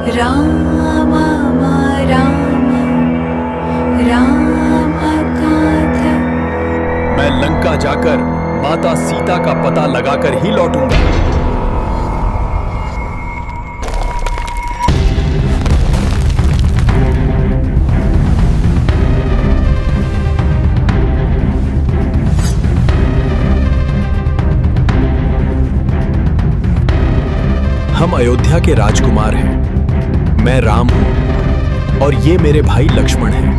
राम राम राम कांत। मैं लंका जाकर माता सीता का पता लगाकर ही लौटूंगा। हम अयोध्या के राजकुमार हैं। मैं राम हूं और ये मेरे भाई लक्ष्मण हैं।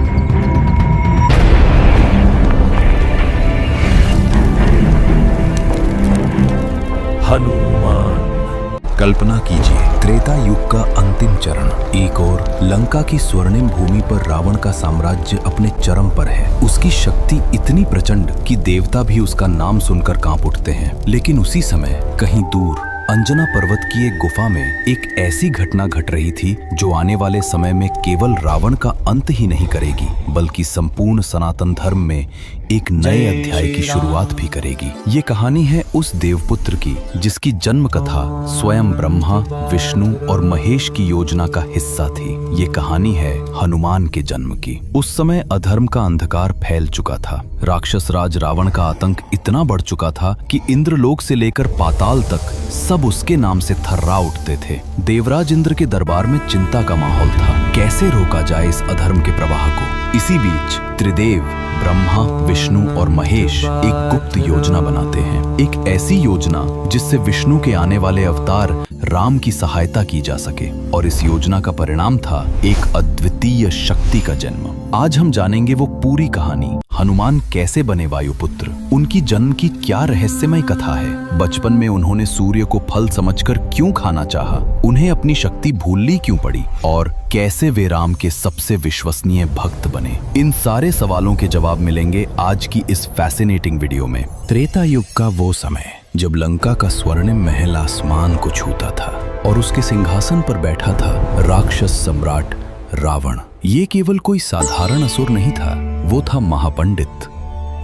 हनुमान। कल्पना कीजिए, त्रेता युग का अंतिम चरण। एक ओर लंका की स्वर्णिम भूमि पर रावण का साम्राज्य अपने चरम पर है। उसकी शक्ति इतनी प्रचंड कि देवता भी उसका नाम सुनकर कांप उठते हैं। लेकिन उसी समय कहीं दूर अंजना पर्वत की एक गुफा में एक ऐसी घटना घट रही थी जो आने वाले समय में केवल रावण का अंत ही नहीं करेगी, बल्कि संपूर्ण सनातन धर्म में एक नए अध्याय की शुरुआत भी करेगी। ये कहानी है उस देवपुत्र की जिसकी जन्म कथा स्वयं ब्रह्मा, विष्णु और महेश की योजना का हिस्सा थी। ये कहानी है हनुमान के जन्म की। उस समय अधर्म का अंधकार फैल चुका था। राक्षस राज रावण का आतंक इतना बढ़ चुका था कि इंद्रलोक से लेकर पाताल तक सब उसके नाम से थर्रा उठते थे। देवराज इंद्र के दरबार में चिंता का माहौल था। कैसे रोका जाए इस अधर्म के प्रवाह को? इसी बीच त्रिदेव ब्रह्मा, विष्णु और महेश एक गुप्त योजना बनाते हैं। एक ऐसी योजना जिससे विष्णु के आने वाले अवतार राम की सहायता की जा सके। और इस योजना का परिणाम था एक अद्वितीय शक्ति का जन्म। आज हम जानेंगे वो पूरी कहानी। हनुमान कैसे बने वायुपुत्र, उनकी जन्म की क्या रहस्यमय कथा है, बचपन में उन्होंने सूर्य को फल समझकर क्यों खाना चाहा, उन्हें अपनी शक्ति भूलनी क्यों पड़ी, और कैसे वे राम के सबसे विश्वसनीय भक्त बने। इन सारे सवालों के जवाब मिलेंगे आज की इस फैसिनेटिंग वीडियो में। त्रेता युग का वो समय जब लंका का स्वर्णिम महल आसमान को छूता था और उसके सिंहासन पर बैठा था राक्षस सम्राट रावण। ये केवल कोई साधारण असुर नहीं था, वो था महापंडित,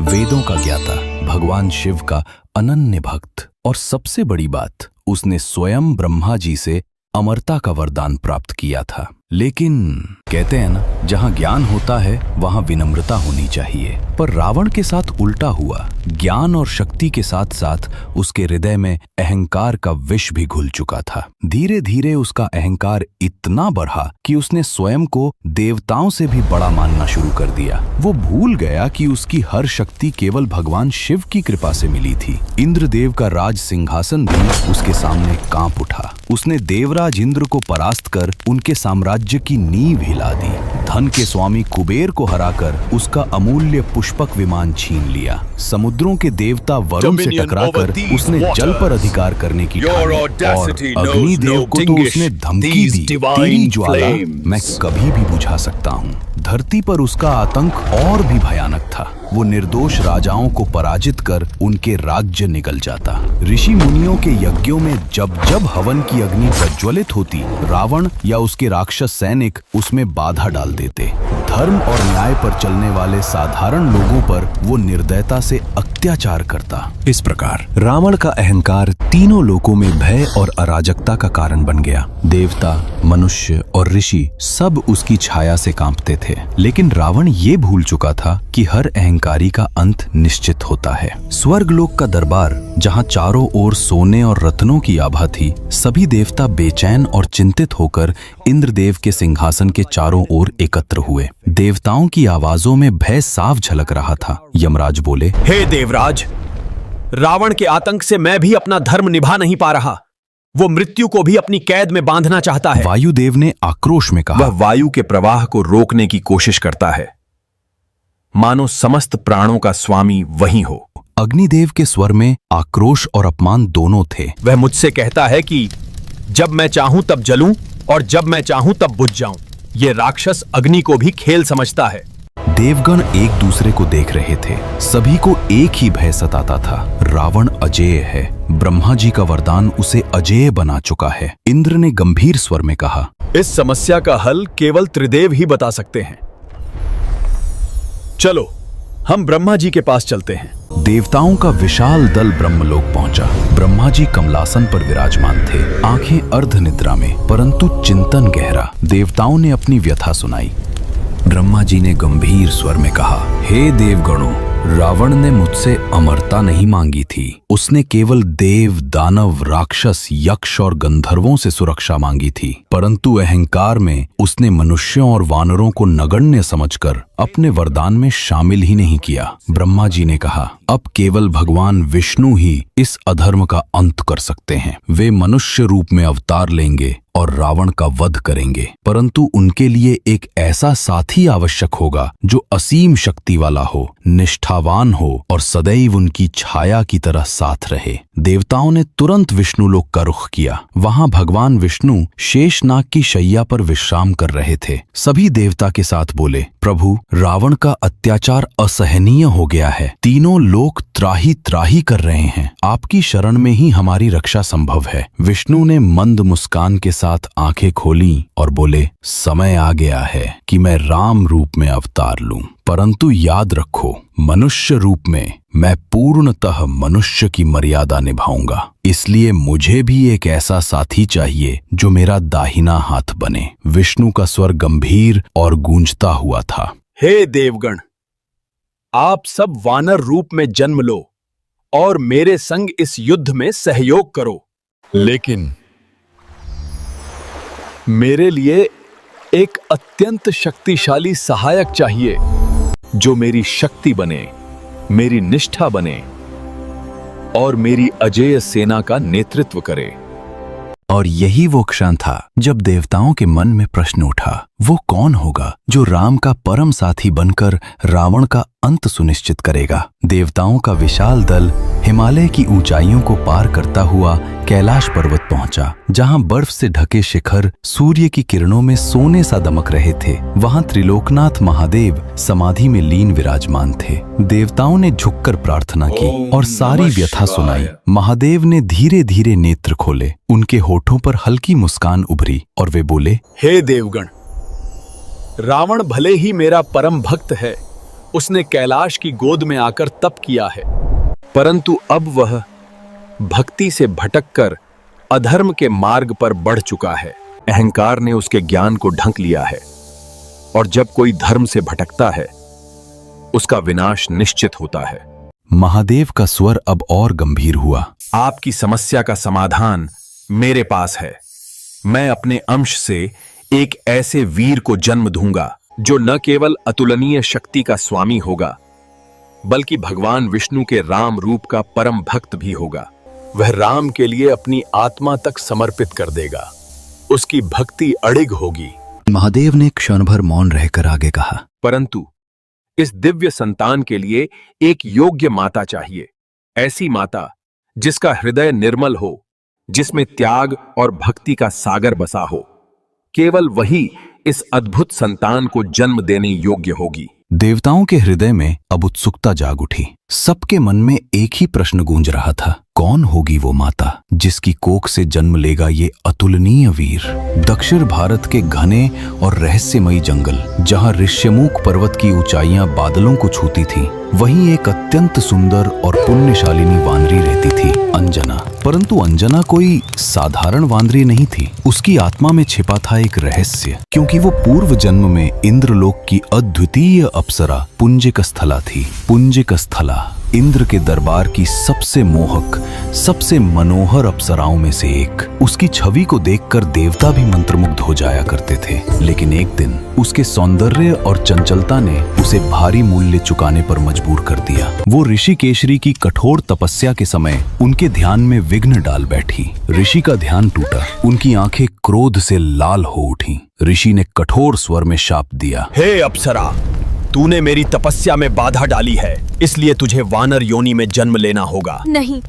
वेदों का ज्ञाता, भगवान शिव का अनन्य भक्त, और सबसे बड़ी बात, उसने स्वयं ब्रह्मा जी से अमरता का वरदान प्राप्त किया था। लेकिन कहते हैं ना, जहां ज्ञान होता है वहां विनम्रता होनी चाहिए। पर रावण के साथ उल्टा हुआ। ज्ञान और शक्ति के साथ साथ उसके हृदय में अहंकार का विष भी घुल चुका था। धीरे धीरे उसका अहंकार इतना बढ़ा कि उसने स्वयं को देवताओं से भी बड़ा मानना शुरू कर दिया। वो भूल गया कि उसकी हर शक्ति केवल भगवान शिव की कृपा से मिली थी। इंद्रदेव का राज सिंहासन भी उसके सामने कांप उठा। उसने देवराज इंद्र को परास्त कर उनके साम्राज्य की नींव हिला दी। धन के स्वामी कुबेर को हराकर उसका अमूल्य पुष्पक विमान छीन लिया। समुद्रों के देवता वरुण से टकराकर उसने जल पर अधिकार करने की ठानी, और अग्निदेव को तो उसने धमकी दी, तेरी ज्वाला मैं कभी भी बुझा सकता हूँ। धरती पर उसका आतंक और भी भयानक था। वो निर्दोष राजाओं को पराजित कर उनके राज्य निगल जाता। ऋषि मुनियों के यज्ञों में जब जब हवन की अग्नि प्रज्वलित होती, रावण या उसके राक्षस सैनिक उसमें बाधा डाल देते। धर्म और न्याय पर चलने वाले साधारण लोगों पर वो निर्दयता से अत्याचार करता। इस प्रकार रावण का अहंकार तीनों लोकों में भय और अराजकता का कारण बन गया। देवता, मनुष्य और ऋषि सब उसकी छाया से कांपते थे। लेकिन रावण ये भूल चुका था कि हर अहंकारी का अंत निश्चित होता है। स्वर्गलोक का दरबार, जहाँ चारों ओर सोने और रत्नों की आभा थी, सभी देवता बेचैन और चिंतित होकर इंद्रदेव के सिंहासन के चारों ओर एकत्र हुए। देवताओं की आवाजों में भय साफ झलक रहा था। यमराज बोले, हे देवराज, रावण के आतंक से मैं भी अपना धर्म निभा नहीं पा रहा। वो मृत्यु को भी अपनी कैद में बांधना चाहता है। वायुदेव ने आक्रोश में कहा, वह वायु के प्रवाह को रोकने की कोशिश करता है, मानो समस्त प्राणों का स्वामी वही हो। अग्निदेव के स्वर में आक्रोश और अपमान दोनों थे। वह मुझसे कहता है कि जब मैं चाहूं तब जलूं और जब मैं चाहूं तब बुझ जाऊं। ये राक्षस अग्नि को भी खेल समझता है। देवगण एक दूसरे को देख रहे थे। सभी को एक ही भय सताता था, रावण अजेय है। ब्रह्मा जी का वरदान उसे अजेय बना चुका है। इंद्र ने गंभीर स्वर में कहा, इस समस्या का हल केवल त्रिदेव ही बता सकते हैं। चलो हम ब्रह्मा जी के पास चलते हैं। देवताओं का विशाल दल ब्रह्मलोक पहुंचा। ब्रह्मा जी कमलासन पर विराजमान थे, आंखें अर्ध निद्रा में, परंतु चिंतन गहरा। देवताओं ने अपनी व्यथा सुनाई। ब्रह्मा जी ने गंभीर स्वर में कहा, हे देवगणों, रावण ने मुझसे अमरता नहीं मांगी थी। उसने केवल देव, दानव, राक्षस, यक्ष और गंधर्वों से सुरक्षा मांगी थी, परंतु अहंकार में उसने मनुष्यों और वानरों को नगण्य समझकर अपने वरदान में शामिल ही नहीं किया। ब्रह्मा जी ने कहा, अब केवल भगवान विष्णु ही इस अधर्म का अंत कर सकते हैं। वे मनुष्य रूप में अवतार लेंगे और रावण का वध करेंगे, परंतु उनके लिए एक ऐसा साथी आवश्यक होगा जो असीम शक्ति वाला हो, निष्ठावान हो और सदैव उनकी छाया की तरह साथ रहे। देवताओं ने तुरंत विष्णुलोक का रुख किया। वहां भगवान विष्णु शेषनाग की शैया पर विश्राम कर रहे थे। सभी देवता के साथ बोले, प्रभु, रावण का अत्याचार असहनीय हो गया है। तीनों लोक त्राही त्राही कर रहे हैं। आपकी शरण में ही हमारी रक्षा संभव है। विष्णु ने मंद मुस्कान के साथ आंखें खोली और बोले, समय आ गया है कि मैं राम रूप में अवतार लूं, परंतु याद रखो, मनुष्य रूप में मैं पूर्णतः मनुष्य की मर्यादा निभाऊंगा। इसलिए मुझे भी एक ऐसा साथी चाहिए जो मेरा दाहिना हाथ बने। विष्णु का स्वर गंभीर और गूंजता हुआ था। हे देवगण, आप सब वानर रूप में जन्म लो और मेरे संग इस युद्ध में सहयोग करो, लेकिन मेरे लिए एक अत्यंत शक्तिशाली सहायक चाहिए जो मेरी शक्ति बने, मेरी निष्ठा बने और मेरी अजेय सेना का नेतृत्व करे। और यही वो क्षण था जब देवताओं के मन में प्रश्न उठा, वो कौन होगा जो राम का परम साथी बनकर रावण का अंत सुनिश्चित करेगा। देवताओं का विशाल दल हिमालय की ऊंचाइयों को पार करता हुआ कैलाश पर्वत पहुंचा, जहां बर्फ से ढके शिखर सूर्य की किरणों में सोने सा दमक रहे थे। वहां त्रिलोकनाथ महादेव समाधि में लीन विराजमान थे। देवताओं ने झुककर प्रार्थना की और सारी व्यथा सुनाई। महादेव ने धीरे धीरे नेत्र खोले। उनके होठों पर हल्की मुस्कान उभरी और वे बोले, हे देवगण, रावण भले ही मेरा परम भक्त है, उसने कैलाश की गोद में आकर तप किया है, परंतु अब वह भक्ति से भटककर अधर्म के मार्ग पर बढ़ चुका है। अहंकार ने उसके ज्ञान को ढंक लिया है और जब कोई धर्म से भटकता है उसका विनाश निश्चित होता है। महादेव का स्वर अब और गंभीर हुआ। आपकी समस्या का समाधान मेरे पास है। मैं अपने अंश से एक ऐसे वीर को जन्म दूंगा जो न केवल अतुलनीय शक्ति का स्वामी होगा, बल्कि भगवान विष्णु के राम रूप का परम भक्त भी होगा। वह राम के लिए अपनी आत्मा तक समर्पित कर देगा। उसकी भक्ति अड़िग होगी। महादेव ने क्षण भर मौन रहकर आगे कहा, परंतु इस दिव्य संतान के लिए एक योग्य माता चाहिए। ऐसी माता जिसका हृदय निर्मल हो, जिसमें त्याग और भक्ति का सागर बसा हो। केवल वही इस अद्भुत संतान को जन्म देने योग्य होगी। देवताओं के हृदय में अब उत्सुकता जाग उठी। सबके मन में एक ही प्रश्न गूंज रहा था, कौन होगी वो माता जिसकी कोख से जन्म लेगा ये अतुलनीय वीर। दक्षिण भारत के घने और रहस्यमयी जंगल, जहां ऋष्यमुख पर्वत की ऊंचाइयां बादलों को छूती थीं, वहीं एक अत्यंत सुंदर और पुण्यशालिनी वानरी रहती थी, अंजना। परंतु अंजना कोई साधारण वानरी नहीं थी। उसकी आत्मा में छिपा था एक रहस्य, क्योंकि वो पूर्व जन्म में इंद्रलोक की अद्वितीय अप्सरा पुंजिकस्थला थी। पुंजिकस्थला इंद्र के दरबार की सबसे मोहक, सबसे मनोहर अप्सराओं में से एक। उसकी छवि को देखकर देवता भी मंत्रमुग्ध हो जाया करते थे। लेकिन एक दिन उसके सौंदर्य और चंचलता ने उसे भारी मूल्य चुकाने पर मजबूर कर दिया। वो ऋषि केशरी की कठोर तपस्या के समय उनके ध्यान में विघ्न डाल बैठी। ऋषि का ध्यान टूटा। उनकी आंखें क्रोध से लाल हो उठी। ऋषि ने कठोर स्वर में शाप दिया, हे अप्सरा, तूने मेरी तपस्या में बाधा डाली है, इसलिए तुझे वानर योनि में जन्म लेना होगा। नहीं,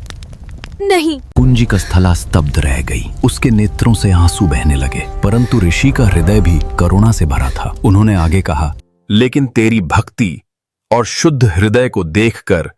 नहीं। पुंजिकस्थला स्तब्ध रह गई। उसके नेत्रों से आंसू बहने लगे, परंतु ऋषि का हृदय भी करुणा से भरा था। उन्होंने आगे कहा, लेकिन तेरी भक्ति और शुद्ध हृदय को देखकर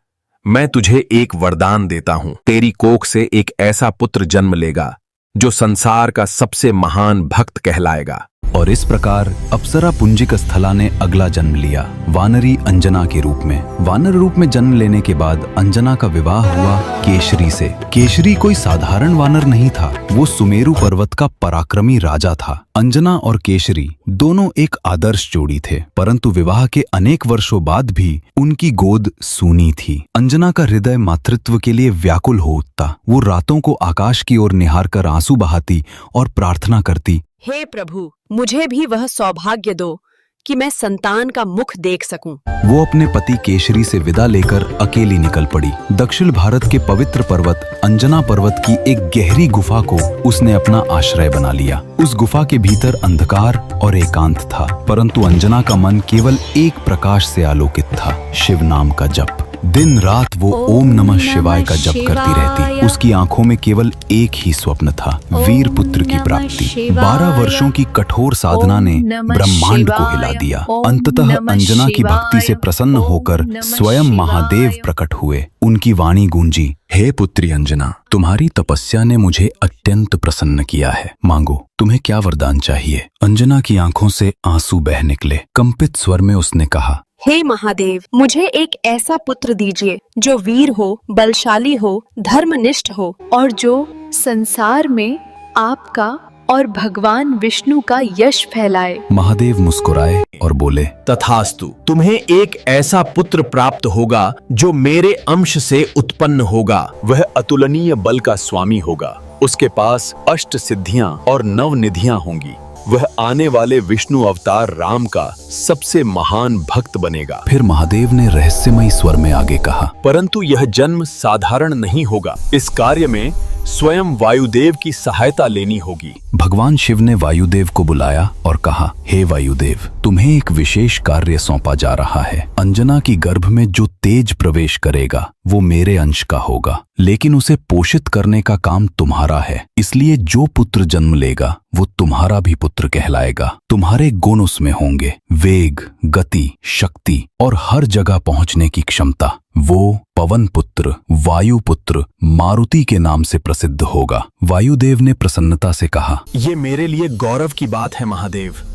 मैं तुझे एक वरदान देता हूं। तेरी कोख से एक ऐसा पुत्र जन्म लेगा जो संसार का सबसे महान भक्त कहलाएगा। और इस प्रकार अप्सरा पुंजिक स्थला ने अगला जन्म लिया, वानरी अंजना के रूप में। वानर रूप में जन्म लेने के बाद अंजना का विवाह हुआ केशरी से। केशरी कोई साधारण वानर नहीं था, वो सुमेरु पर्वत का पराक्रमी राजा था। अंजना और केशरी दोनों एक आदर्श जोड़ी थे, परंतु विवाह के अनेक वर्षों बाद भी उनकी गोद सूनी थी। अंजना का हृदय मातृत्व के लिए व्याकुल हो उठता। वो रातों को आकाश की ओर निहार कर आंसू बहाती और प्रार्थना करती, हे प्रभु, मुझे भी वह सौभाग्य दो कि मैं संतान का मुख देख सकूं। वो अपने पति केशरी से विदा लेकर अकेली निकल पड़ी। दक्षिण भारत के पवित्र पर्वत अंजना पर्वत की एक गहरी गुफा को उसने अपना आश्रय बना लिया। उस गुफा के भीतर अंधकार और एकांत था, परंतु अंजना का मन केवल एक प्रकाश से आलोकित था, शिव नाम का जप। दिन रात वो ओम नमः शिवाय का जप करती रहती। उसकी आंखों में केवल एक ही स्वप्न था, वीर पुत्र की प्राप्ति। 12 वर्षों की कठोर साधना ने ब्रह्मांड को हिला दिया। अंततः अंजना की भक्ति से प्रसन्न होकर स्वयं महादेव प्रकट हुए। उनकी वाणी गूंजी, हे पुत्री अंजना, तुम्हारी तपस्या ने मुझे अत्यंत प्रसन्न किया है। मांगो, तुम्हें क्या वरदान चाहिए? अंजना की आंखों से आंसू बह निकले। कंपित स्वर में उसने कहा, हे महादेव, मुझे एक ऐसा पुत्र दीजिए जो वीर हो, बलशाली हो, धर्मनिष्ठ हो और जो संसार में आपका और भगवान विष्णु का यश फैलाए। महादेव मुस्कुराए और बोले, तथास्तु, तुम्हें एक ऐसा पुत्र प्राप्त होगा जो मेरे अंश से उत्पन्न होगा। वह अतुलनीय बल का स्वामी होगा। उसके पास अष्ट सिद्धियां और 9 निधियां होंगी। वह आने वाले विष्णु अवतार राम का सबसे महान भक्त बनेगा। फिर महादेव ने रहस्यमयी स्वर में आगे कहा, परंतु यह जन्म साधारण नहीं होगा। इस कार्य में स्वयं वायुदेव की सहायता लेनी होगी। भगवान शिव ने वायुदेव को बुलाया और कहा, हे वायुदेव, तुम्हें एक विशेष कार्य सौंपा जा रहा है। अंजना की गर्भ में जो तेज प्रवेश करेगा वो मेरे अंश का होगा, लेकिन उसे पोषित करने का काम तुम्हारा है। इसलिए जो पुत्र जन्म लेगा वो तुम्हारा भी पुत्र कहलाएगा। तुम्हारे गुण उसमें होंगे, वेग, गति, शक्ति और हर जगह पहुंचने की क्षमता। वो पवन पुत्र, वायु पुत्र, मारुति के नाम से प्रसिद्ध होगा। वायुदेव ने प्रसन्नता से कहा, ये मेरे लिए गौरव की बात है महादेव।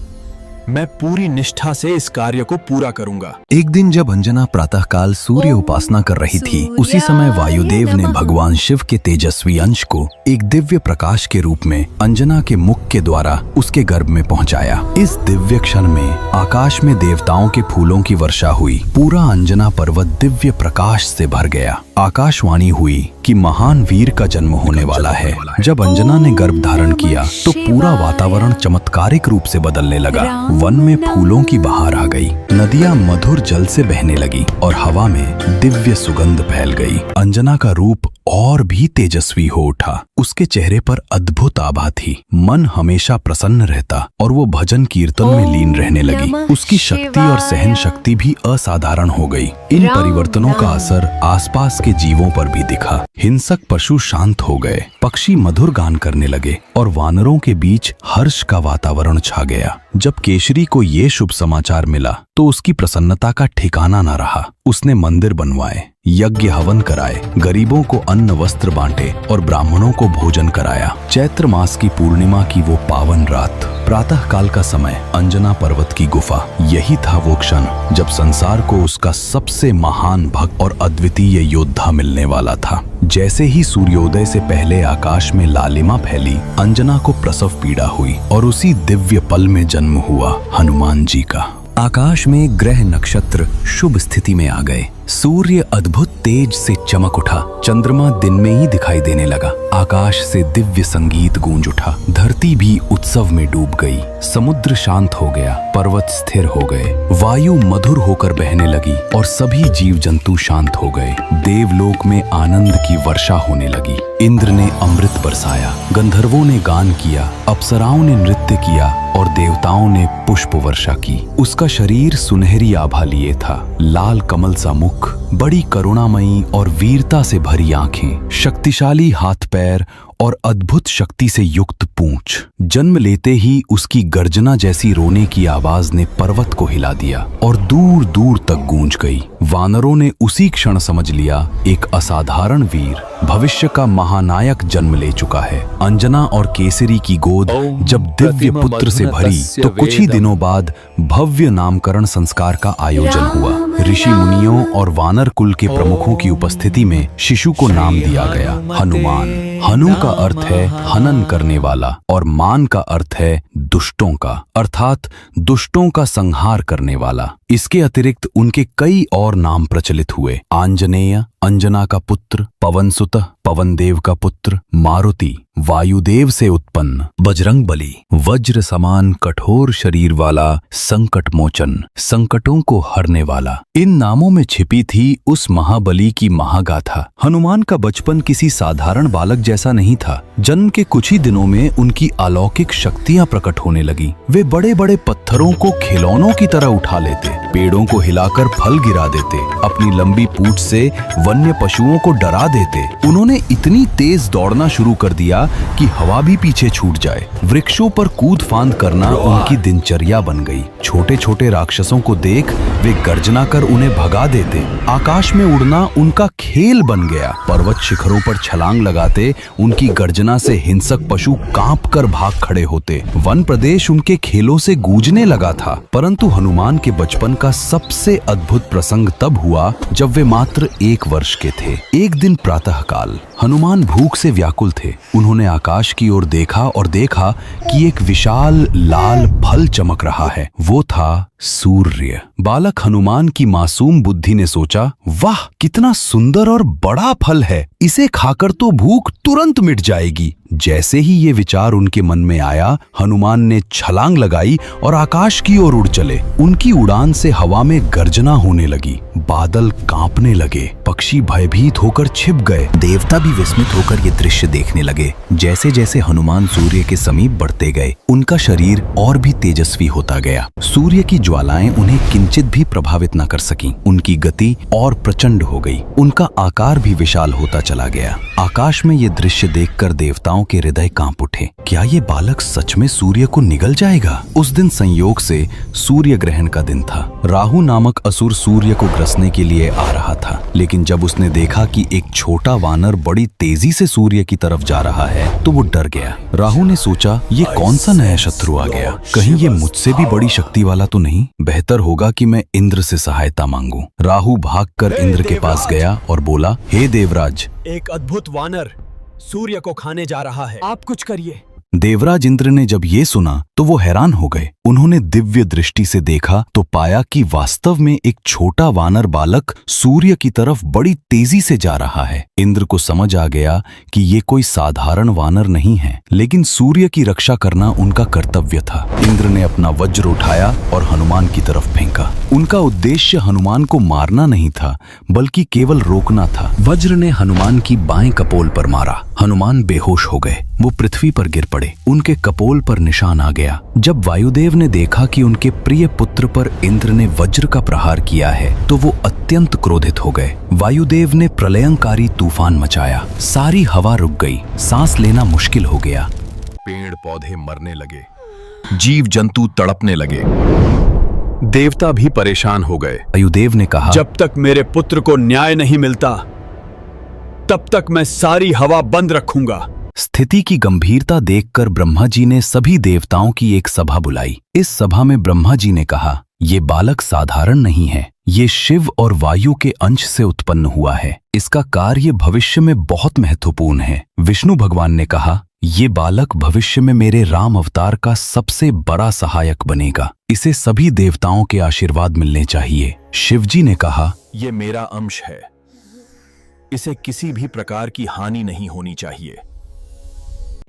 मैं पूरी निष्ठा से इस कार्य को पूरा करूंगा। एक दिन जब अंजना प्रातःकाल सूर्य उपासना कर रही थी, उसी समय वायुदेव ने भगवान शिव के तेजस्वी अंश को एक दिव्य प्रकाश के रूप में अंजना के मुख के द्वारा उसके गर्भ में पहुंचाया। इस दिव्य क्षण में आकाश में देवताओं के फूलों की वर्षा हुई। पूरा अंजना पर्वत दिव्य प्रकाश से भर गया। आकाशवाणी हुई कि महान वीर का जन्म होने वाला है। जब अंजना ने गर्भ धारण किया तो पूरा वातावरण चमत्कारिक रूप से बदलने लगा। वन में फूलों की बहार आ गई, नदियां मधुर जल से बहने लगी और हवा में दिव्य सुगंध फैल गई। अंजना का रूप और भी तेजस्वी हो उठा। उसके चेहरे पर अद्भुत आभा थी। मन हमेशा प्रसन्न रहता और वो भजन कीर्तन में लीन रहने लगी। उसकी शक्ति और सहन शक्ति भी असाधारण हो गई। इन परिवर्तनों का असर आसपास के जीवों पर भी दिखा। हिंसक पशु शांत हो गए, पक्षी मधुर गान करने लगे और वानरों के बीच हर्ष का वातावरण छा गया। जब केशरी को ये शुभ समाचार मिला तो उसकी प्रसन्नता का ठिकाना न रहा। उसने मंदिर बनवाए, यज्ञ हवन कराए, गरीबों को अन्न वस्त्र बांटे और ब्राह्मणों को भोजन कराया। चैत्र मास की पूर्णिमा की वो पावन रात, प्रातः काल का समय, अंजना पर्वत की गुफा, यही था वो क्षण जब संसार को उसका सबसे महान भक्त और अद्वितीय योद्धा मिलने वाला था। जैसे ही सूर्योदय से पहले आकाश में लालिमा फैली, अंजना को प्रसव पीड़ा हुई और उसी दिव्य पल में जन्म हुआ हनुमान जी का। आकाश में ग्रह नक्षत्र शुभ स्थिति में आ गए। सूर्य अद्भुत तेज से चमक उठा। चंद्रमा दिन में ही दिखाई देने लगा। आकाश से दिव्य संगीत गूंज उठा। धरती भी उत्सव में डूब गई। समुद्र शांत हो गया, पर्वत स्थिर हो गए, वायु मधुर होकर बहने लगी और सभी जीव जंतु शांत हो गए। देवलोक में आनंद की वर्षा होने लगी। इंद्र ने अमृत बरसाया, गंधर्वों ने गान किया, अप्सराओं ने नृत्य किया और देवताओं ने पुष्प वर्षा की। उसका शरीर सुनहरी आभा लिए था, लाल कमल सा मुख, बड़ी करुणामयी और वीरता से भरी आंखें, शक्तिशाली हाथ पैर और अद्भुत शक्ति से युक्त पूंछ। जन्म लेते ही उसकी गर्जना जैसी रोने की आवाज ने पर्वत को हिला दिया और दूर दूर तक गूंज गई। वानरों ने उसी क्षण समझ लिया, एक असाधारण वीर, भविष्य का महानायक जन्म ले चुका है। अंजना और केसरी की गोद जब दिव्य पुत्र से भरी तो कुछ ही दिनों बाद भव्य नामकरण संस्कार का आयोजन हुआ। ऋषि मुनियों और वानर कुल के प्रमुखों की उपस्थिति में शिशु को नाम दिया गया हनुमान। हनु का अर्थ है हनन करने वाला और मान का अर्थ है दुष्टों का, अर्थात दुष्टों का संहार करने वाला। इसके अतिरिक्त उनके कई और नाम प्रचलित हुए। आंजनेय, अंजना का पुत्र, पवनसुत, पवनदेव का पुत्र, मारुति, वायुदेव से उत्पन्न, बजरंगबली, वज्र समान कठोर शरीर वाला, संकट मोचन, संकटों को हरने वाला। इन नामों में छिपी थी उस महाबली की महागाथा। हनुमान का बचपन किसी साधारण बालक जैसा नहीं था। जन्म के कुछ ही दिनों में उनकी अलौकिक शक्तियां प्रकट होने लगी। वे बड़े बड़े पत्थरों को खिलौनों की तरह उठा लेते, पेड़ों को हिलाकर फल गिरा देते, अपनी लंबी पूंछ से वन्य पशुओं को डरा देते। उन्होंने इतनी तेज दौड़ना शुरू कर दिया कि हवा भी पीछे छूट जाए। वृक्षों पर कूद फांद करना उनकी दिनचर्या बन गई। छोटे छोटे राक्षसों को देख वे गर्जना कर उन्हें भगा देते। आकाश में उड़ना उनका खेल बन गया। पर्वत शिखरों पर छलांग लगाते उनकी गर्जना से हिंसक पशु कांप कर भाग खड़े होते। वन प्रदेश उनके खेलों से गूंजने लगा था। परंतु हनुमान के बचपन का सबसे अद्भुत प्रसंग तब हुआ जब वे मात्र 1 वर्ष के थे। एक दिन प्रातःकाल हनुमान भूख से व्याकुल थे। उन्होंने आकाश की ओर देखा और देखा कि एक विशाल लाल फल चमक रहा है। वो था सूर्य। बालक हनुमान की मासूम बुद्धि ने सोचा, वाह कितना सुंदर और बड़ा फल है, इसे खाकर तो भूख तुरंत मिट जाएगी। जैसे ही ये विचार उनके मन में आया, हनुमान ने छलांग लगाई और आकाश की ओर उड़ चले। उनकी उड़ान से हवा में गर्जना होने लगी, बादल कांपने लगे, पक्षी भयभीत होकर छिप गए। देवता भी विस्मित होकर ये दृश्य देखने लगे। जैसे जैसे हनुमान सूर्य के समीप बढ़ते गए, उनका शरीर और भी तेजस्वी होता गया। सूर्य की ज्वालाएं उन्हें किंचित भी प्रभावित न कर सकीं। उनकी गति और प्रचंड हो गई। उनका आकार भी विशाल होता चला गया। आकाश में ये दृश्य देखकर देवताओं के हृदय कांप उठे। क्या ये बालक सच में सूर्य को निगल जाएगा? उस दिन संयोग से सूर्य ग्रहण का दिन था। राहु नामक असुर सूर्य को ग्रसने के लिए आ रहा था, लेकिन जब उसने देखा कि एक छोटा वानर बड़ी तेजी से सूर्य की तरफ जा रहा है तो वो डर गया। राहु ने सोचा, ये कौन सा नया शत्रु आ गया? कहीं ये मुझसे भी बड़ी शक्ति वाला तो नहीं? बेहतर होगा कि मैं इंद्र से सहायता मांगूं। राहु भागकर इंद्र के पास गया और बोला, हे देवराज, एक अद्भुत वानर सूर्य को खाने जा रहा है, आप कुछ करिए। देवराज इंद्र ने जब ये सुना तो वो हैरान हो गए। उन्होंने दिव्य दृष्टि से देखा तो पाया कि वास्तव में एक छोटा वानर बालक सूर्य की तरफ बड़ी तेजी से जा रहा है। इंद्र को समझ आ गया कि ये कोई साधारण वानर नहीं है, लेकिन सूर्य की रक्षा करना उनका कर्तव्य था। इंद्र ने अपना वज्र उठाया और हनुमान की तरफ फेंका। उनका उद्देश्य हनुमान को मारना नहीं था, बल्कि केवल रोकना था। वज्र ने हनुमान की बाएं कपोल पर मारा। हनुमान बेहोश हो गए। वो पृथ्वी पर गिर पड़े। उनके कपोल पर निशान आ गया। जब वायुदेव ने देखा कि उनके प्रिय पुत्र पर इंद्र ने वज्र का प्रहार किया है तो वो अत्यंत क्रोधित हो गए। वायुदेव ने प्रलयंकारी तूफान मचाया। सारी हवा रुक गई। सांस लेना मुश्किल हो गया। पेड़ पौधे मरने लगे, जीव जंतु तड़पने लगे। देवता भी परेशान हो गए। वायुदेव ने कहा, जब तक मेरे पुत्र को न्याय नहीं मिलता तब तक मैं सारी हवा बंद रखूंगा। स्थिति की गंभीरता देखकर ब्रह्मा जी ने सभी देवताओं की एक सभा बुलाई। इस सभा में ब्रह्मा जी ने कहा, ये बालक साधारण नहीं है, ये शिव और वायु के अंश से उत्पन्न हुआ है। इसका कार्य भविष्य में बहुत महत्वपूर्ण है। विष्णु भगवान ने कहा, ये बालक भविष्य में मेरे राम अवतार का सबसे बड़ा सहायक बनेगा। इसे सभी देवताओं के आशीर्वाद मिलने चाहिए। शिवजी ने कहा, ये मेरा अंश है, इसे किसी भी प्रकार की हानि नहीं होनी चाहिए।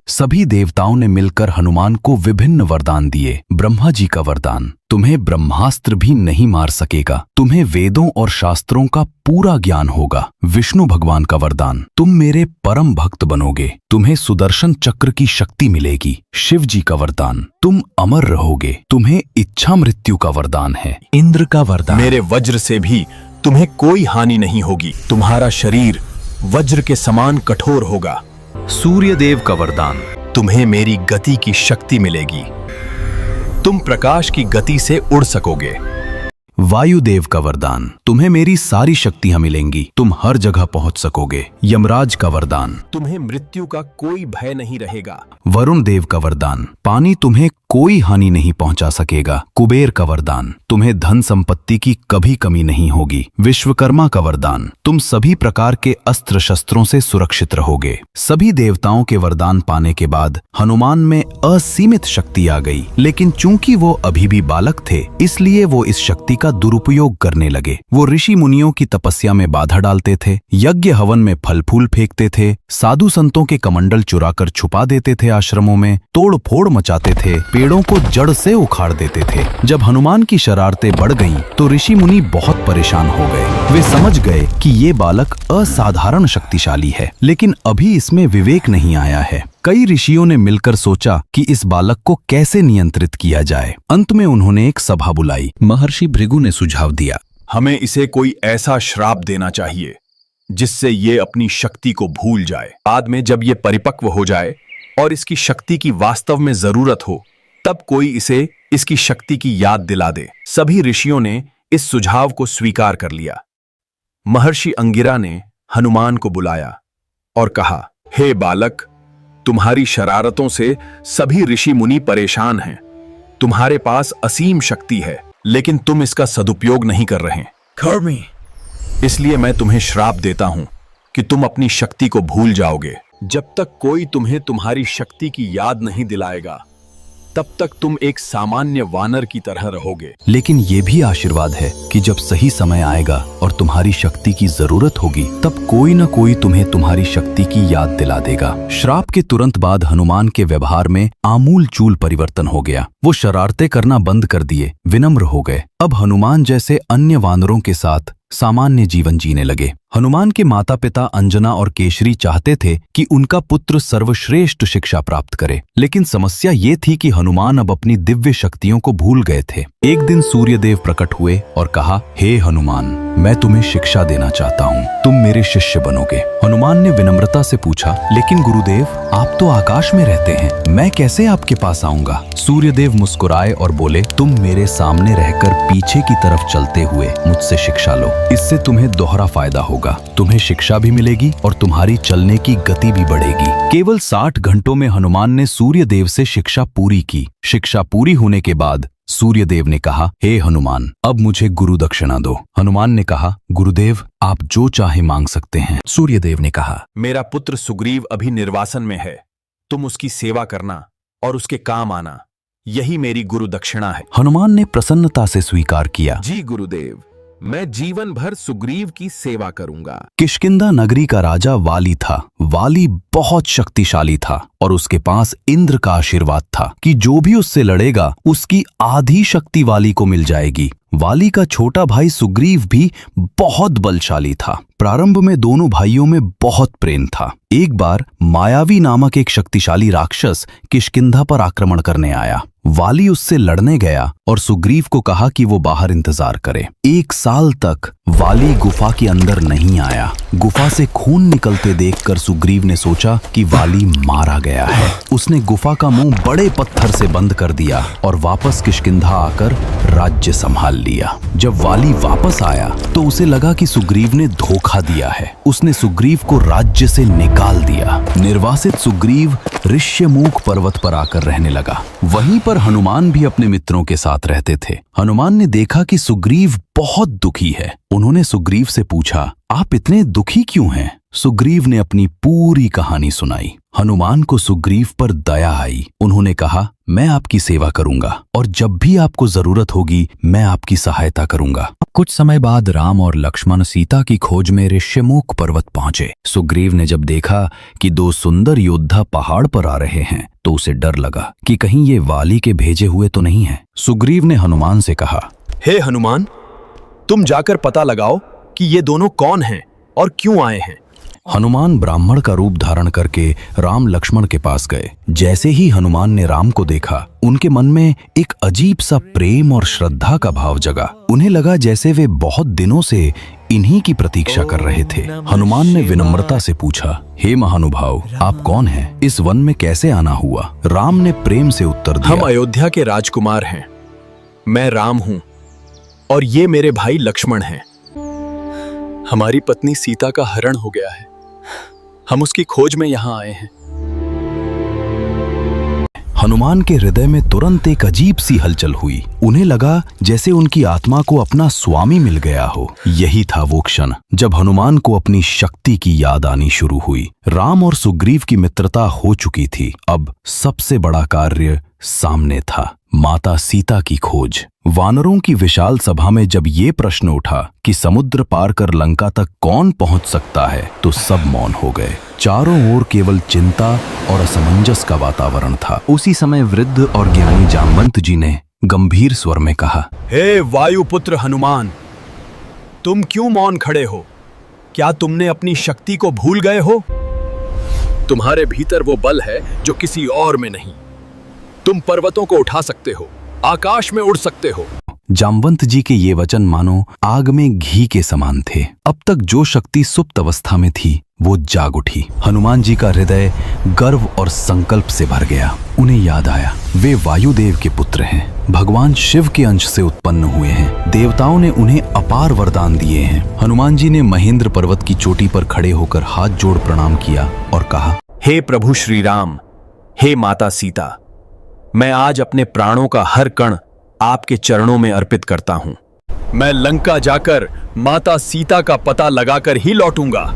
सभी देवताओं ने मिलकर हनुमान को विभिन्न वरदान दिए। ब्रह्मा जी का वरदान, तुम्हें ब्रह्मास्त्र भी नहीं मार सकेगा, तुम्हें वेदों और शास्त्रों का पूरा ज्ञान होगा। विष्णु भगवान का वरदान, तुम मेरे परम भक्त बनोगे, तुम्हें सुदर्शन चक्र की शक्ति मिलेगी। शिव जी का वरदान, तुम अमर रहोगे, तुम्हें इच्छा मृत्यु का वरदान है। इंद्र का वरदान, मेरे वज्र से भी तुम्हें कोई हानि नहीं होगी, तुम्हारा शरीर वज्र के समान कठोर होगा। सूर्यदेव का वरदान। तुम्हें मेरी गति की शक्ति मिलेगी। तुम प्रकाश की गति से उड़ सकोगे। वायुदेव का वरदान। तुम्हें मेरी सारी शक्तियां मिलेंगी, तुम हर जगह पहुंच सकोगे। यमराज का वरदान। तुम्हें मृत्यु का कोई भय नहीं रहेगा। वरुण देव का वरदान। पानी तुम्हें कोई हानि नहीं पहुंचा सकेगा। कुबेर का वरदान। तुम्हें धन संपत्ति की कभी कमी नहीं होगी। विश्वकर्मा का वरदान। तुम सभी प्रकार के अस्त्र शस्त्रों से सुरक्षित रहोगे। सभी देवताओं के वरदान पाने के बाद हनुमान में असीमित शक्ति आ गई, लेकिन चूंकि वो अभी भी बालक थे, इसलिए वो इस शक्ति का दुरुपयोग करने लगे। वो ऋषि मुनियों की तपस्या में बाधा डालते थे, यज्ञ हवन में फल फूल फेंकते थे, साधु संतों के कमंडल चुराकर छुपा देते थे आश्रमों में, तोड़ फोड़ मचाते थे, पेड़ों को जड़ से उखाड़ देते थे। जब हनुमान की शरारतें बढ़ गईं, तो ऋषि मुनि बहुत परेशान हो गए। वे समझ गए कि ये बालक असाधारण शक्तिशाली है, लेकिन अभी इसमें विवेक नहीं आया है। कई ऋषियों ने मिलकर सोचा कि इस बालक को कैसे नियंत्रित किया जाए। अंत में उन्होंने एक सभा बुलाई। महर्षि भृगु ने सुझाव दिया, हमें इसे कोई ऐसा श्राप देना चाहिए जिससे ये अपनी शक्ति को भूल जाए। बाद में जब ये परिपक्व हो जाए और इसकी शक्ति की वास्तव में जरूरत हो, तब कोई इसे इसकी शक्ति की याद दिला दे। सभी ऋषियों ने इस सुझाव को स्वीकार कर लिया। महर्षि अंगिरा ने हनुमान को बुलाया और कहा, हे बालक, तुम्हारी शरारतों से सभी ऋषि मुनि परेशान हैं। तुम्हारे पास असीम शक्ति है, लेकिन तुम इसका सदुपयोग नहीं कर रहे। इसलिए मैं तुम्हें श्राप देता हूं कि तुम अपनी शक्ति को भूल जाओगे। जब तक कोई तुम्हें तुम्हारी शक्ति की याद नहीं दिलाएगा, तब तक तुम एक सामान्य वानर की तरह रहोगे। लेकिन ये भी आशीर्वाद है कि जब सही समय आएगा और तुम्हारी शक्ति की जरूरत होगी, तब कोई न कोई तुम्हें तुम्हारी शक्ति की याद दिला देगा। श्राप के तुरंत बाद हनुमान के व्यवहार में आमूल चूल परिवर्तन हो गया। वो शरारतें करना बंद कर दिए, विनम्र हो गए। अब हनुमान जैसे अन्य वानरों के साथ सामान्य जीवन जीने लगे। हनुमान के माता पिता अंजना और केशरी चाहते थे कि उनका पुत्र सर्वश्रेष्ठ शिक्षा प्राप्त करे, लेकिन समस्या ये थी कि हनुमान अब अपनी दिव्य शक्तियों को भूल गए थे। एक दिन सूर्यदेव प्रकट हुए और कहा, हे हनुमान, मैं तुम्हें शिक्षा देना चाहता हूँ, तुम मेरे शिष्य बनोगे। हनुमान ने विनम्रता से पूछा, लेकिन गुरुदेव, आप तो आकाश में रहते हैं, मैं कैसे आपके पास आऊंगा? सूर्यदेव मुस्कुराए और बोले, तुम मेरे सामने रहकर पीछे की तरफ चलते हुए मुझसे शिक्षा लो। इससे तुम्हें दोहरा फायदा होगा, तुम्हें शिक्षा भी मिलेगी और तुम्हारी चलने की गति भी बढ़ेगी। केवल 60 घंटों में हनुमान ने सूर्यदेव से शिक्षा पूरी की। शिक्षा पूरी होने के बाद सूर्यदेव ने कहा, हे हनुमान, अब मुझे गुरु दक्षिणा दो। हनुमान ने कहा, गुरुदेव, आप जो चाहे मांग सकते हैं। सूर्यदेव ने कहा, मेरा पुत्र सुग्रीव अभी निर्वासन में है, तुम उसकी सेवा करना और उसके काम आना, यही मेरी गुरु दक्षिणा है। हनुमान ने प्रसन्नता से स्वीकार किया। जी गुरुदेव, मैं जीवन भर सुग्रीव की सेवा करूंगा। किष्किंधा नगरी का राजा वाली था। वाली बहुत शक्तिशाली था और उसके पास इंद्र का आशीर्वाद था कि जो भी उससे लड़ेगा उसकी आधी शक्ति वाली को मिल जाएगी। वाली का छोटा भाई सुग्रीव भी बहुत बलशाली था। प्रारंभ में दोनों भाइयों में बहुत प्रेम था। एक बार मायावी नामक एक शक्तिशाली राक्षस किष्किंधा पर आक्रमण करने आया। वाली उससे लड़ने गया और सुग्रीव को कहा कि वो बाहर इंतजार करे। 1 साल तक वाली गुफा के अंदर नहीं आया। गुफा से खून निकलते देखकर सुग्रीव ने सोचा कि वाली मारा गया है। उसने गुफा का मुंह बड़े पत्थर से बंद कर दिया और वापस किष्किंधा आकर राज्य संभाल लिया। जब वाली वापस आया तो उसे लगा कि सुग्रीव ने धोखा दिया है। उसने सुग्रीव को राज्य से निकाल दिया। निर्वासित सुग्रीव ऋष्यमुख पर्वत पर आकर रहने लगा। वहीं पर हनुमान भी अपने मित्रों के साथ रहते थे। हनुमान ने देखा कि सुग्रीव बहुत दुखी है। उन्होंने सुग्रीव से पूछा, आप इतने दुखी क्यों हैं? सुग्रीव ने अपनी पूरी कहानी सुनाई। हनुमान को सुग्रीव पर दया आई। उन्होंने कहा, मैं आपकी सेवा करूंगा और जब भी आपको जरूरत होगी मैं आपकी सहायता करूंगा। कुछ समय बाद राम और लक्ष्मण सीता की खोज में ऋष्यमुख पर्वत पहुंचे। सुग्रीव ने जब देखा कि 2 सुंदर योद्धा पहाड़ पर आ रहे हैं तो उसे डर लगा कि कहीं ये वाली के भेजे हुए तो नहीं हैं। सुग्रीव ने हनुमान से कहा, हे हनुमान, तुम जाकर पता लगाओ कि ये दोनों कौन हैं और क्यों आए हैं। हनुमान ब्राह्मण का रूप धारण करके राम लक्ष्मण के पास गए। जैसे ही हनुमान ने राम को देखा, उनके मन में एक अजीब सा प्रेम और श्रद्धा का भाव जगा। उन्हें लगा जैसे वे बहुत दिनों से इन्हीं की प्रतीक्षा कर रहे थे। हनुमान ने विनम्रता से पूछा, हे महानुभाव, आप कौन हैं? इस वन में कैसे आना हुआ? राम ने प्रेम से उत्तर दिया, हम अयोध्या के राजकुमार हैं। मैं राम हूं और ये मेरे भाई लक्ष्मण हैं। हमारी पत्नी सीता का हरण हो गया है। हम उसकी खोज में यहाँ आए हैं। हनुमान के हृदय में तुरंत एक अजीब सी हलचल हुई। उन्हें लगा जैसे उनकी आत्मा को अपना स्वामी मिल गया हो। यही था वो क्षण जब हनुमान को अपनी शक्ति की याद आनी शुरू हुई। राम और सुग्रीव की मित्रता हो चुकी थी। अब सबसे बड़ा कार्य सामने था, माता सीता की खोज। वानरों की विशाल सभा में जब ये प्रश्न उठा कि समुद्र पार कर लंका तक कौन पहुंच सकता है, तो सब मौन हो गए। चारों ओर केवल चिंता और असमंजस का वातावरण था। उसी समय वृद्ध और ज्ञानी जामवंत जी ने गंभीर स्वर में कहा, हे वायुपुत्र हनुमान, तुम क्यों मौन खड़े हो? क्या तुमने अपनी शक्ति को भूल गए हो? तुम्हारे भीतर वो बल है जो किसी और में नहीं। तुम पर्वतों को उठा सकते हो, आकाश में उड़ सकते हो। जामवंत जी के ये वचन मानो आग में घी के समान थे। अब तक जो शक्ति सुप्त अवस्था में थी वो जाग उठी। हनुमान जी का हृदय गर्व और संकल्प से भर गया। उन्हें याद आया, वे वायुदेव के पुत्र हैं, भगवान शिव के अंश से उत्पन्न हुए हैं। देवताओं ने उन्हें अपार वरदान दिए हैं। हनुमान जी ने महेंद्र पर्वत की चोटी पर खड़े होकर हाथ जोड़ प्रणाम किया और कहा, हे प्रभु श्री राम, हे माता सीता, मैं आज अपने प्राणों का हर कण आपके चरणों में अर्पित करता हूं। मैं लंका जाकर माता सीता का पता लगाकर ही लौटूंगा।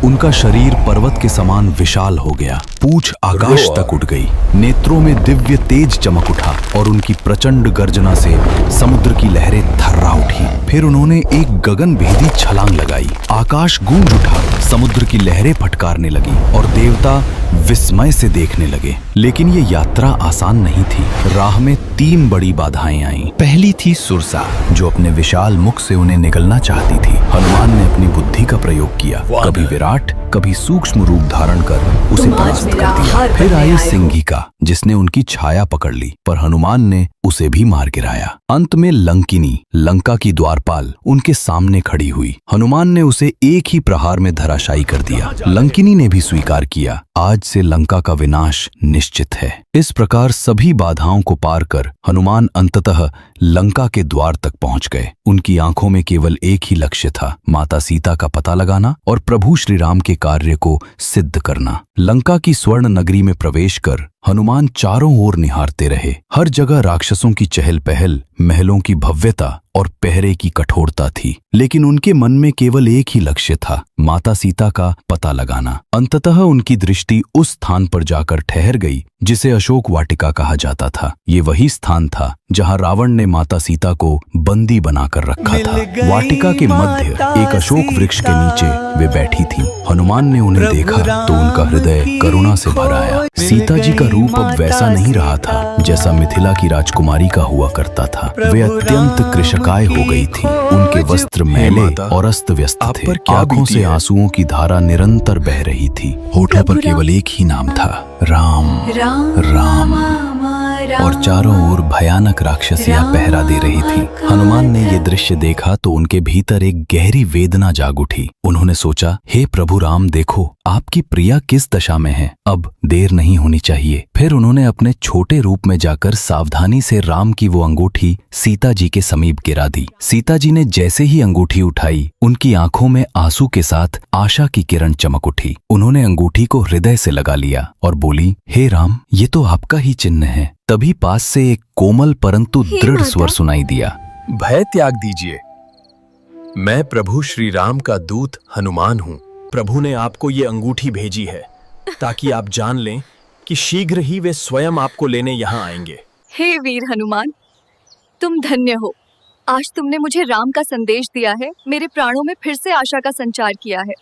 उनका शरीर पर्वत के समान विशाल हो गया। पूंछ आकाश तक उठ गई। नेत्रों में दिव्य तेज चमक उठा और उनकी प्रचंड गर्जना से समुद्र की लहरें थर्रा उठी। फिर उन्होंने एक गगनभेदी छलांग लगाई। आकाश गूंज उठा, समुद्र की लहरें फटकारने लगी और देवता विस्मय से देखने लगे। लेकिन ये यात्रा आसान नहीं थी। राह में 3 बड़ी बाधाएं आईं। पहली थी सुरसा, जो अपने विशाल मुख से उन्हें निगलना चाहती थी। हनुमान ने अपनी बुद्धि का प्रयोग किया, कभी विराट, कभी सूक्ष्म रूप धारण कर उसे परास्त कर दिया। फिर आई सिंहिका, जिसने उनकी छाया पकड़ ली, पर हनुमान ने उसे भी मार गिराया। अंत में लंकिनी, लंका की द्वारपाल, उनके सामने खड़ी हुई। हनुमान ने उसे एक ही प्रहार में धराशायी कर दिया। लंकिनी ने भी स्वीकार किया, आज से लंका का विनाश निश्चित है। इस प्रकार सभी बाधाओं को पार कर हनुमान अंततः लंका के द्वार तक पहुंच गए। उनकी आंखों में केवल एक ही लक्ष्य था, माता सीता का पता लगाना और प्रभु श्री राम के कार्य को सिद्ध करना। लंका की स्वर्ण नगरी में प्रवेश कर हनुमान चारों ओर निहारते रहे। हर जगह राक्षसों की चहल पहल, महलों की भव्यता और पहरे की कठोरता थी, लेकिन उनके मन में केवल एक ही लक्ष्य था, माता सीता का पता लगाना। अंततः उनकी दृष्टि उस स्थान पर जाकर ठहर गई जिसे अशोक वाटिका कहा जाता था। ये वही स्थान था जहां रावण ने माता सीता को बंदी बनाकर रखा था। वाटिका के मध्य एक अशोक वृक्ष के नीचे वे बैठी थीं। हनुमान ने उन्हें देखा तो उनका हृदय करुणा से भर आया। सीता जी का रूप अब वैसा नहीं रहा था जैसा मिथिला की राजकुमारी का हुआ करता था। वे अत्यंत कृशकाय हो गई थी। उनके वस्त्र मैले और अस्त व्यस्त थे। आंखों से आंसुओं की धारा निरंतर बह रही थी। होठों पर केवल एक ही नाम था, राम राम। और चारों ओर भयानक राक्षसियां पहरा दे रही थी। हनुमान ने ये दृश्य देखा तो उनके भीतर एक गहरी वेदना जाग उठी। उन्होंने सोचा, हे प्रभु राम, देखो आपकी प्रिया किस दशा में है, अब देर नहीं होनी चाहिए। फिर उन्होंने अपने छोटे रूप में जाकर सावधानी से राम की वो अंगूठी सीता जी के समीप गिरा दी। सीता जी ने जैसे ही अंगूठी उठाई, उनकी आंखों में आंसू के साथ आशा की किरण चमक उठी। उन्होंने अंगूठी को हृदय से लगा लिया और बोली, हे राम, ये तो आपका ही चिन्ह है। तभी पास से एक कोमल परंतु दृढ़ स्वर सुनाई दिया, भय त्याग दीजिए, मैं प्रभु श्री राम का दूत हनुमान हूँ। प्रभु ने आपको ये अंगूठी भेजी है ताकि आप जान लें कि शीघ्र ही वे स्वयं आपको लेने यहाँ आएंगे। हे वीर हनुमान, तुम धन्य हो। आज तुमने मुझे राम का संदेश दिया है, मेरे प्राणों में फिर से आशा का संचार किया है।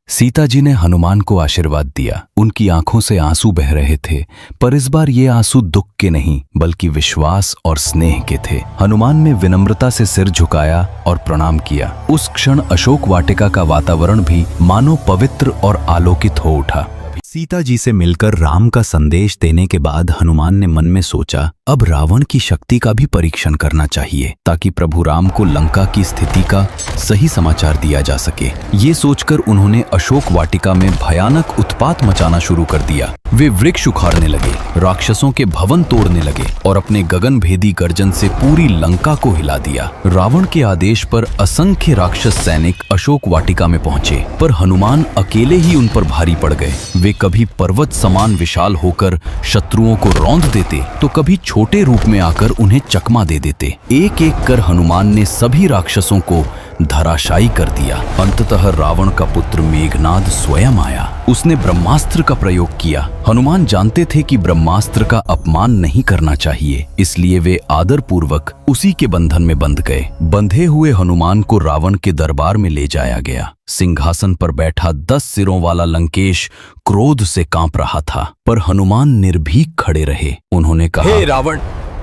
सीता जी ने हनुमान को आशीर्वाद दिया। उनकी आंखों से आंसू बह रहे थे, पर इस बार ये आंसू दुख के नहीं बल्कि विश्वास और स्नेह के थे। हनुमान ने विनम्रता से सिर झुकाया और प्रणाम किया। उस क्षण अशोक वाटिका का वातावरण भी मानो पवित्र और आलोकित हो उठा। सीता जी से मिलकर राम का संदेश देने के बाद हनुमान ने मन में सोचा, अब रावण की शक्ति का भी परीक्षण करना चाहिए ताकि प्रभु राम को लंका की स्थिति का सही समाचार दिया जा सके। ये सोचकर उन्होंने अशोक वाटिका में भयानक उत्पात मचाना शुरू कर दिया। वे वृक्ष उखाड़ने लगे, राक्षसों के भवन तोड़ने लगे और अपने गगनभेदी गर्जन से पूरी लंका को हिला दिया। रावण के आदेश पर असंख्य राक्षस सैनिक अशोक वाटिका में पहुंचे, पर हनुमान अकेले ही उन पर भारी पड़ गए। वे कभी पर्वत समान विशाल होकर शत्रुओं को रौंद देते तो कभी छोटे रूप में आकर उन्हें चकमा दे देते। एक एक कर हनुमान ने सभी राक्षसों को धराशायी कर दिया। अंततः रावण का पुत्र मेघनाद स्वयं आया। उसने ब्रह्मास्त्र का प्रयोग किया। हनुमान जानते थे कि ब्रह्मास्त्र का अपमान नहीं करना चाहिए, इसलिए वे आदर पूर्वक उसी के बंधन में बंध गए। बंधे हुए हनुमान को रावण के दरबार में ले जाया गया। सिंहासन पर बैठा 10 सिरों वाला लंकेश क्रोध से कांप रहा था, पर हनुमान निर्भीक खड़े रहे। उन्होंने कहा, हे रावण,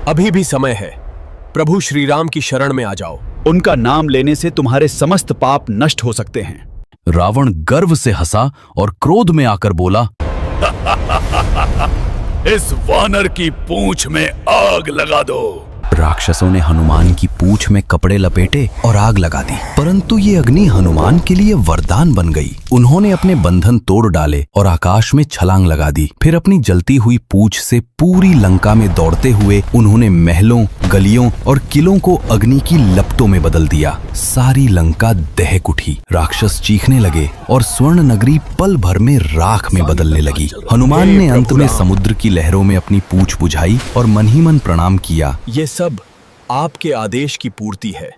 अभी भी समय है। प्रभु श्री राम की शरण में आ जाओ। उनका नाम लेने से तुम्हारे समस्त पाप नष्ट हो सकते हैं। रावण गर्व से हंसा और क्रोध में आकर बोला, इस वानर की पूंछ में आग लगा दो। राक्षसों ने हनुमान की पूंछ में कपड़े लपेटे और आग लगा दी, परंतु ये अग्नि हनुमान के लिए वरदान बन गई। उन्होंने अपने बंधन तोड़ डाले और आकाश में छलांग लगा दी। फिर अपनी जलती हुई पूंछ से पूरी लंका में दौड़ते हुए उन्होंने महलों, गलियों और किलों को अग्नि की लपटों में बदल दिया। सारी लंका दहक उठी। राक्षस चीखने लगे और स्वर्ण नगरी पल भर में राख में बदलने लगी। हनुमान ने अंत में समुद्र की लहरों में अपनी पूंछ बुझाई और मन ही मन प्रणाम किया। ये सब आपके आदेश की पूर्ति है।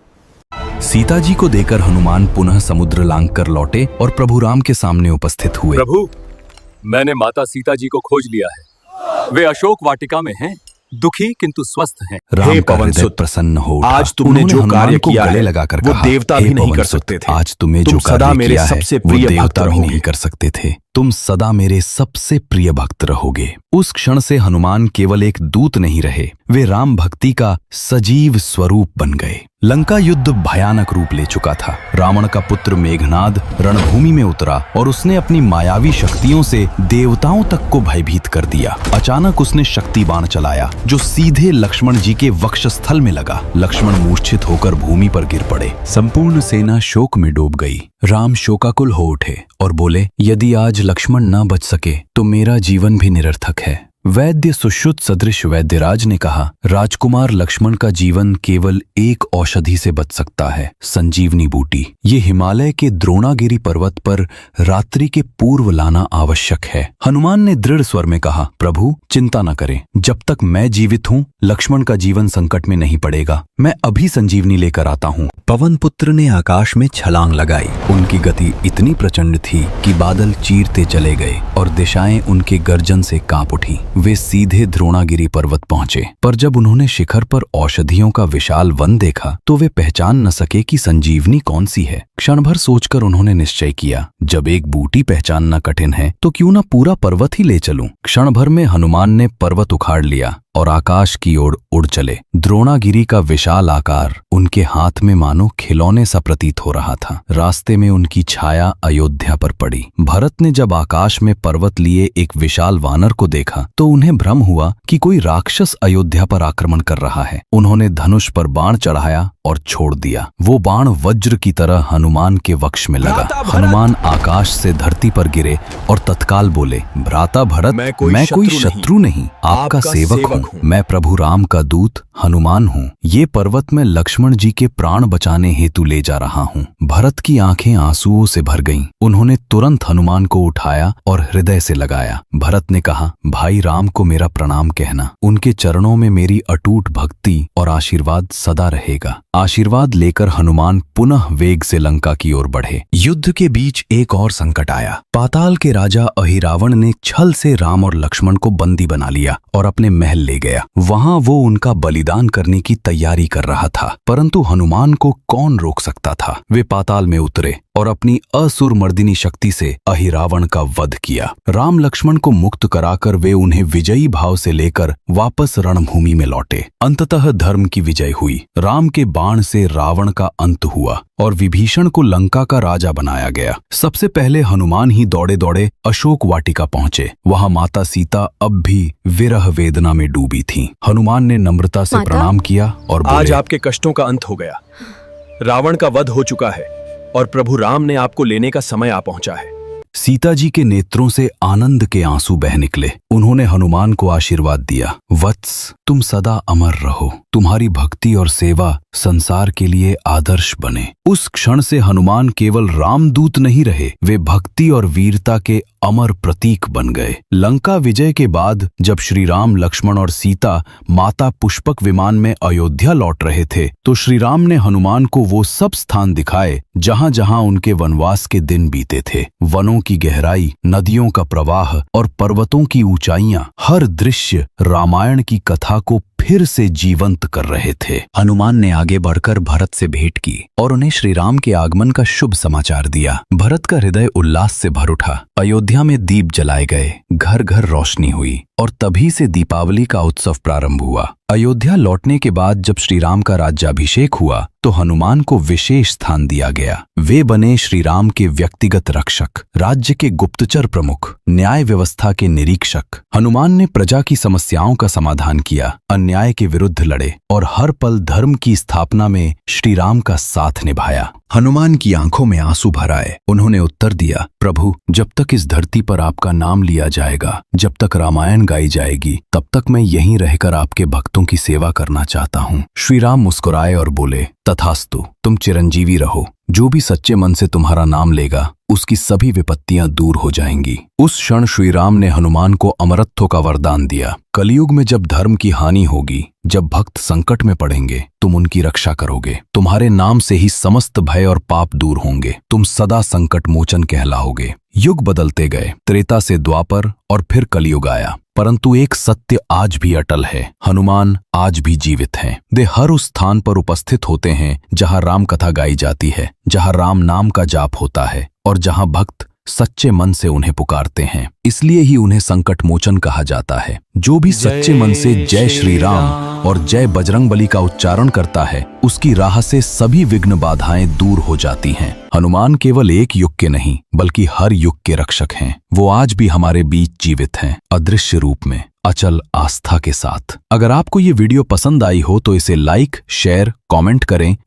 सीता जी को देकर हनुमान पुनः समुद्र लांघ कर लौटे और प्रभु राम के सामने उपस्थित हुए। प्रभु, मैंने माता सीता जी को खोज लिया है। वे अशोक वाटिका में हैं, दुखी किंतु स्वस्थ हैं। राम हे का पवन हृदय सुत, प्रसन्न हो उठा। आज तुमने उन्होंने जो हनुमान कार्य को किया गले है, लगाकर वो कहा, देवता हे भी नहीं पवन कर सुत, सकते थे। आज तुम्हें तुम जो सदा कार्य मेरे किया है, सबसे वो प्रिय भक्त देवता भी रहोगे। नहीं कर सकते थे। तुम सदा मेरे सबसे प्रिय भक्त रहोगे। उस क्षण से हनुमान केवल एक दूत नहीं रहे, वे राम भक्ति का सजीव स्वरूप बन गए। लंका युद्ध भयानक रूप ले चुका था। रावण का पुत्र मेघनाद रणभूमि में उतरा और उसने अपनी मायावी शक्तियों से देवताओं तक को भयभीत कर दिया। अचानक उसने शक्ति बाण चलाया जो सीधे लक्ष्मण जी के वक्षस्थल में लगा। लक्ष्मण मूर्छित होकर भूमि पर गिर पड़े। संपूर्ण सेना शोक में डूब गई। राम शोकाकुल हो उठे और बोले, यदि आज लक्ष्मण न बच सके तो मेरा जीवन भी निरर्थक है। वैद्य सुश्रुत सदृश वैद्यराज ने कहा, राजकुमार लक्ष्मण का जीवन केवल एक औषधि से बच सकता है, संजीवनी बूटी। ये हिमालय के द्रोणागिरी पर्वत पर रात्रि के पूर्व लाना आवश्यक है। हनुमान ने दृढ़ स्वर में कहा, प्रभु चिंता न करें, जब तक मैं जीवित हूँ लक्ष्मण का जीवन संकट में नहीं पड़ेगा। मैं अभी संजीवनी लेकर आता हूँ। पवन पुत्र ने आकाश में छलांग लगाई। उनकी गति इतनी प्रचंड थी कि बादल चीरते चले गए और दिशाएं उनके गर्जन से कांप उठी। वे सीधे द्रोणागिरी पर्वत पहुंचे, पर जब उन्होंने शिखर पर औषधियों का विशाल वन देखा तो वे पहचान न सके कि संजीवनी कौन सी है। क्षण भर सोचकर उन्होंने निश्चय किया, जब एक बूटी पहचानना कठिन है तो क्यों न पूरा पर्वत ही ले चलूं। क्षण भर में हनुमान ने पर्वत उखाड़ लिया और आकाश की ओर उड़ चले। द्रोणागिरी का विशाल आकार उनके हाथ में मानो खिलौने सा प्रतीत हो रहा था। रास्ते में उनकी छाया अयोध्या पर पड़ी। भरत ने जब आकाश में पर्वत लिए एक विशाल वानर को देखा तो उन्हें भ्रम हुआ कि कोई राक्षस अयोध्या पर आक्रमण कर रहा है। उन्होंने धनुष पर बाण चढ़ाया और छोड़ दिया। वो बाण वज्र की तरह हनुमान के वक्ष में लगा। हनुमान आकाश से धरती पर गिरे और तत्काल बोले, भ्राता भरत, मैं कोई शत्रु नहीं, आपका सेवक हूँ। मैं प्रभु राम का दूत हनुमान हूँ। ये पर्वत में लक्ष्मण जी के प्राण बचाने हेतु ले जा रहा हूँ। भरत की आंखें आंसुओं से भर गईं। उन्होंने तुरंत हनुमान को उठाया और हृदय से लगाया। भरत ने कहा, भाई राम को मेरा प्रणाम कहना। उनके चरणों में मेरी अटूट भक्ति और आशीर्वाद सदा रहेगा। आशीर्वाद लेकर हनुमान पुनः वेग से लंका की ओर बढ़े। युद्ध के बीच एक और संकट आया। पाताल के राजा अहिरावण ने छल से राम और लक्ष्मण को बंदी बना लिया और अपने महल ले गया। वहां वो उनका बलिदान करने की तैयारी कर रहा था, परंतु हनुमान को कौन रोक सकता था। वे पाताल में उतरे और अपनी असुर मर्दिनी शक्ति से अहिरावण का वध किया। राम लक्ष्मण को मुक्त कराकर वे उन्हें विजयी भाव से लेकर वापस रणभूमि में लौटे। अंततः धर्म की विजय हुई। राम के बाण से रावण का अंत हुआ और विभीषण को लंका का राजा बनाया गया। सबसे पहले हनुमान ही दौड़े दौड़े अशोक वाटिका पहुंचे। वहां माता सीता अब भी विरह वेदना में डूबी थीं। हनुमान ने नम्रता से माता? प्रणाम किया और बोले, आज आपके कष्टों का अंत हो गया। रावण का वध हो चुका है और प्रभु राम ने आपको लेने का समय आ पहुंचा है। सीता जी के नेत्रों से आनंद के आंसू बह निकले। उन्होंने हनुमान को आशीर्वाद दिया, वत्स, तुम सदा अमर रहो। तुम्हारी भक्ति और सेवा संसार के लिए आदर्श बने। उस क्षण से हनुमान केवल रामदूत नहीं रहे, वे भक्ति और वीरता के अमर प्रतीक बन गए। लंका विजय के बाद जब श्री राम, लक्ष्मण और सीता माता पुष्पक विमान में अयोध्या लौट रहे थे, तो श्री राम ने हनुमान को वो सब स्थान दिखाए जहां जहां उनके वनवास के दिन बीते थे। वनों की गहराई, नदियों का प्रवाह और पर्वतों की ऊंचाइयां, हर दृश्य रामायण की कथा को फिर से जीवंत कर रहे थे। हनुमान ने आगे बढ़कर भरत से भेंट की और उन्हें श्री राम के आगमन का शुभ समाचार दिया। भरत का हृदय उल्लास से भर उठा। अयोध्या में दीप जलाए गए, घर घर रोशनी हुई और तभी से दीपावली का उत्सव प्रारंभ हुआ। अयोध्या लौटने के बाद जब श्री राम का राज्याभिषेक हुआ तो हनुमान को विशेष स्थान दिया गया। वे बने श्री राम के व्यक्तिगत रक्षक, राज्य के गुप्तचर प्रमुख, न्याय व्यवस्था के निरीक्षक। हनुमान ने प्रजा की समस्याओं का समाधान किया, अन्याय के विरुद्ध लड़े और हर पल धर्म की स्थापना में श्री राम का साथ निभाया। हनुमान की आंखों में आंसू भर आए। उन्होंने उत्तर दिया, प्रभु, जब तक इस धरती पर आपका नाम लिया जाएगा, जब तक रामायण गाई जाएगी, तब तक मैं यहीं रहकर आपके भक्तों की सेवा करना चाहता हूँ। श्री राम मुस्कुराए और बोले, तथास्तु, तुम चिरंजीवी रहो। जो भी सच्चे मन से तुम्हारा नाम लेगा उसकी सभी विपत्तियां दूर हो जाएंगी। उस क्षण श्री राम ने हनुमान को अमरत्व का वरदान दिया। कलयुग में जब धर्म की हानि होगी, जब भक्त संकट में पड़ेंगे, तुम उनकी रक्षा करोगे। तुम्हारे नाम से ही समस्त भय और पाप दूर होंगे। तुम सदा संकट मोचन कहलाओगे। युग बदलते गए। त्रेता से द्वापर और फिर कलयुग आया, परंतु एक सत्य आज भी अटल है, हनुमान आज भी जीवित हैं। वे हर उस स्थान पर उपस्थित होते हैं जहां राम कथा गाई जाती है, जहां राम नाम का जाप होता है और जहां भक्त सच्चे मन से उन्हें पुकारते हैं। इसलिए ही उन्हें संकट मोचन कहा जाता है। जो भी सच्चे मन से जय श्री राम और जय बजरंगबली का उच्चारण करता है, उसकी राह से सभी विघ्न बाधाएं दूर हो जाती हैं। हनुमान केवल एक युग के नहीं, बल्कि हर युग के रक्षक हैं। वो आज भी हमारे बीच जीवित हैं, अदृश्य रूप में, अचल आस्था के साथ। अगर आपको ये वीडियो पसंद आई हो तो इसे लाइक, शेयर, कमेंट करें